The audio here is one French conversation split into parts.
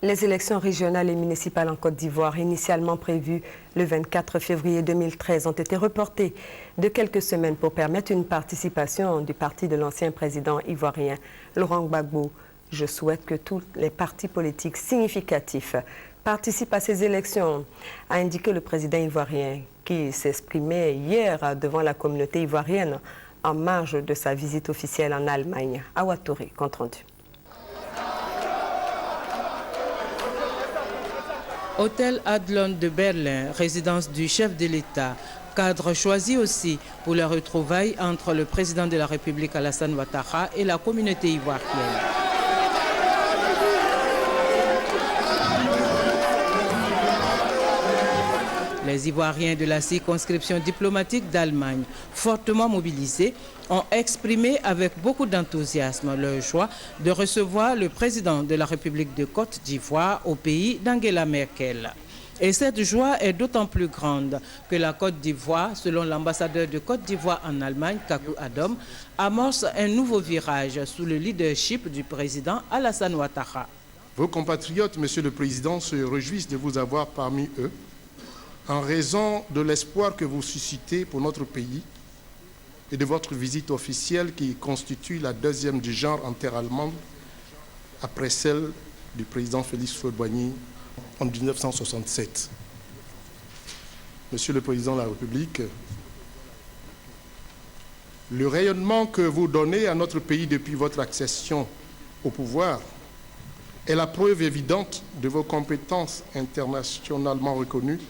Les élections régionales et municipales en Côte d'Ivoire, initialement prévues le 24 février 2013, ont été reportées de quelques semaines pour permettre une participation du parti de l'ancien président ivoirien Laurent Gbagbo. Je souhaite que tous les partis politiques significatifs participent à ces élections, a indiqué le président ivoirien qui s'exprimait hier devant la communauté ivoirienne en marge de sa visite officielle en Allemagne. Awa Touré, compte rendu. Hôtel Adlon de Berlin, résidence du chef de l'État, cadre choisi aussi pour les retrouvailles entre le président de la République Alassane Ouattara et la communauté ivoirienne. Les Ivoiriens de la circonscription diplomatique d'Allemagne, fortement mobilisés, ont exprimé avec beaucoup d'enthousiasme leur choix de recevoir le président de la République de Côte d'Ivoire au pays d'Angela Merkel. Et cette joie est d'autant plus grande que la Côte d'Ivoire, selon l'ambassadeur de Côte d'Ivoire en Allemagne, Kakou Adom, amorce un nouveau virage sous le leadership du président Alassane Ouattara. Vos compatriotes, Monsieur le Président, se réjouissent de vous avoir parmi eux en raison de l'espoir que vous suscitez pour notre pays et de votre visite officielle qui constitue la deuxième du genre en terre allemande après celle du président Félix Houphouët-Boigny en 1967. Monsieur le Président de la République, le rayonnement que vous donnez à notre pays depuis votre accession au pouvoir est la preuve évidente de vos compétences internationalement reconnues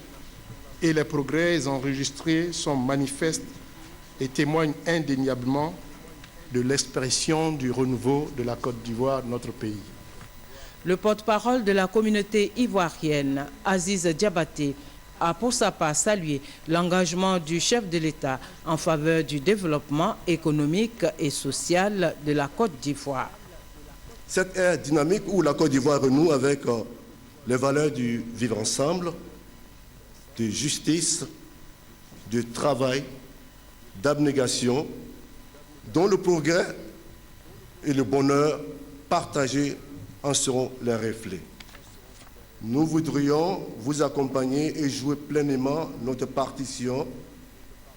et les progrès enregistrés sont manifestes et témoignent indéniablement de l'expression du renouveau de la Côte d'Ivoire, notre pays. Le porte-parole de la communauté ivoirienne, Aziz Diabaté, a pour sa part salué l'engagement du chef de l'État en faveur du développement économique et social de la Côte d'Ivoire. Cette ère dynamique où la Côte d'Ivoire renoue avec les valeurs du vivre ensemble, de justice, de travail, d'abnégation, dont le progrès et le bonheur partagés en seront les reflets. Nous voudrions vous accompagner et jouer pleinement notre partition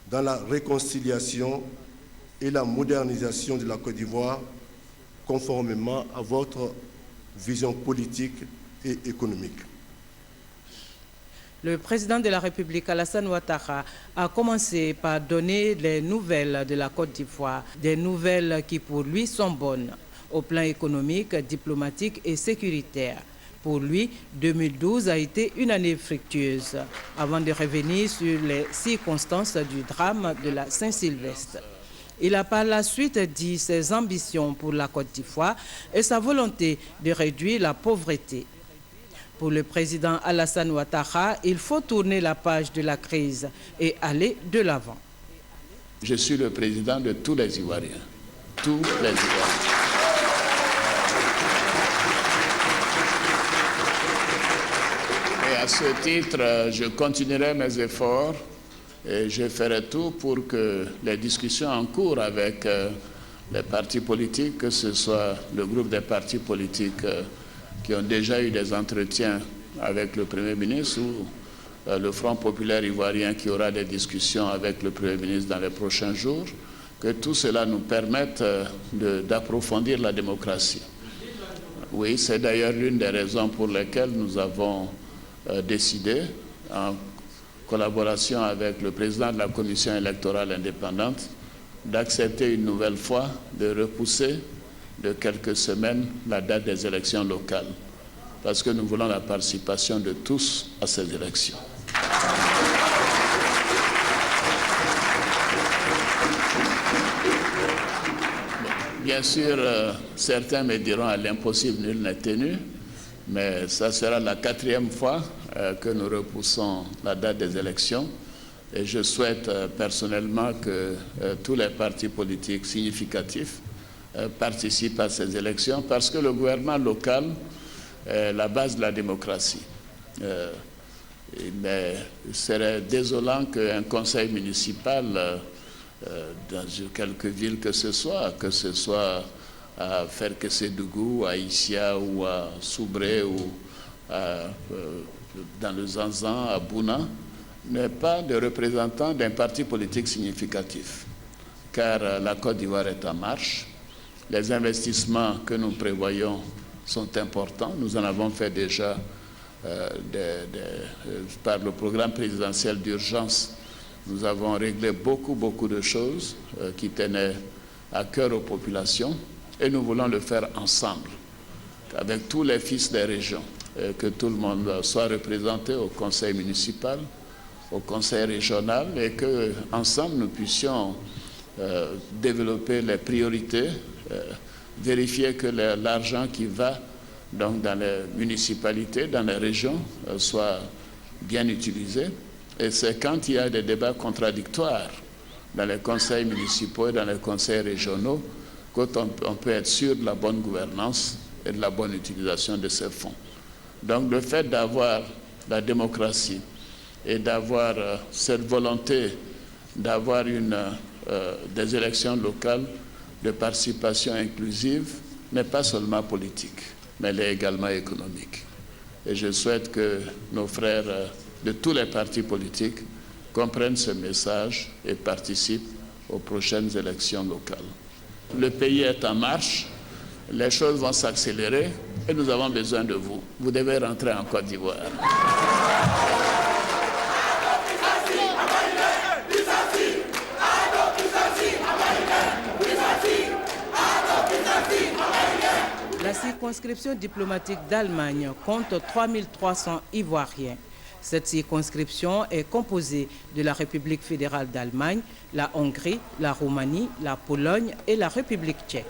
dans la réconciliation et la modernisation de la Côte d'Ivoire, conformément à votre vision politique et économique. Le président de la République, Alassane Ouattara, a commencé par donner les nouvelles de la Côte d'Ivoire, des nouvelles qui pour lui sont bonnes, au plan économique, diplomatique et sécuritaire. Pour lui, 2012 a été une année fructueuse, avant de revenir sur les circonstances du drame de la Saint-Sylvestre. Il a par la suite dit ses ambitions pour la Côte d'Ivoire et sa volonté de réduire la pauvreté. Pour le président Alassane Ouattara, il faut tourner la page de la crise et aller de l'avant. Je suis le président de tous les Ivoiriens. Tous les Ivoiriens. Et à ce titre, je continuerai mes efforts et je ferai tout pour que les discussions en cours avec les partis politiques, que ce soit le groupe des partis politiques qui ont déjà eu des entretiens avec le Premier ministre ou le Front populaire ivoirien qui aura des discussions avec le Premier ministre dans les prochains jours, que tout cela nous permette d'approfondir la démocratie. Oui, c'est d'ailleurs l'une des raisons pour lesquelles nous avons décidé, en collaboration avec le président de la Commission électorale indépendante, d'accepter une nouvelle fois de repousser de quelques semaines la date des élections locales, parce que nous voulons la participation de tous à ces élections. Bien sûr, certains me diront à l'impossible, nul n'est tenu, mais ça sera la 4e fois que nous repoussons la date des élections. Et je souhaite personnellement que tous les partis politiques significatifs participent à ces élections parce que le gouvernement local est la base de la démocratie. Mais il serait désolant qu'un conseil municipal dans quelques villes que ce soit à Ferkessédougou, à Issia ou à Soubré ou dans le Zanzan, à Bouna, n'est pas de représentant d'un parti politique significatif, car la Côte d'Ivoire est en marche. Les investissements que nous prévoyons sont importants. Nous en avons fait déjà par le programme présidentiel d'urgence. Nous avons réglé beaucoup de choses qui tenaient à cœur aux populations, et nous voulons le faire ensemble, avec tous les fils des régions, que tout le monde soit représenté au conseil municipal, au conseil régional, et qu'ensemble nous puissions développer les priorités, vérifier que l'argent qui va donc dans les municipalités, dans les régions, soit bien utilisé. Et c'est quand il y a des débats contradictoires dans les conseils municipaux et dans les conseils régionaux qu'on peut être sûr de la bonne gouvernance et de la bonne utilisation de ces fonds. Donc le fait d'avoir la démocratie et d'avoir cette volonté d'avoir des élections locales de participation inclusive n'est pas seulement politique, mais elle est également économique. Et je souhaite que nos frères de tous les partis politiques comprennent ce message et participent aux prochaines élections locales. Le pays est en marche, les choses vont s'accélérer et nous avons besoin de vous. Vous devez rentrer en Côte d'Ivoire. La circonscription diplomatique d'Allemagne compte 3300 Ivoiriens. Cette circonscription est composée de la République fédérale d'Allemagne, la Hongrie, la Roumanie, la Pologne et la République tchèque.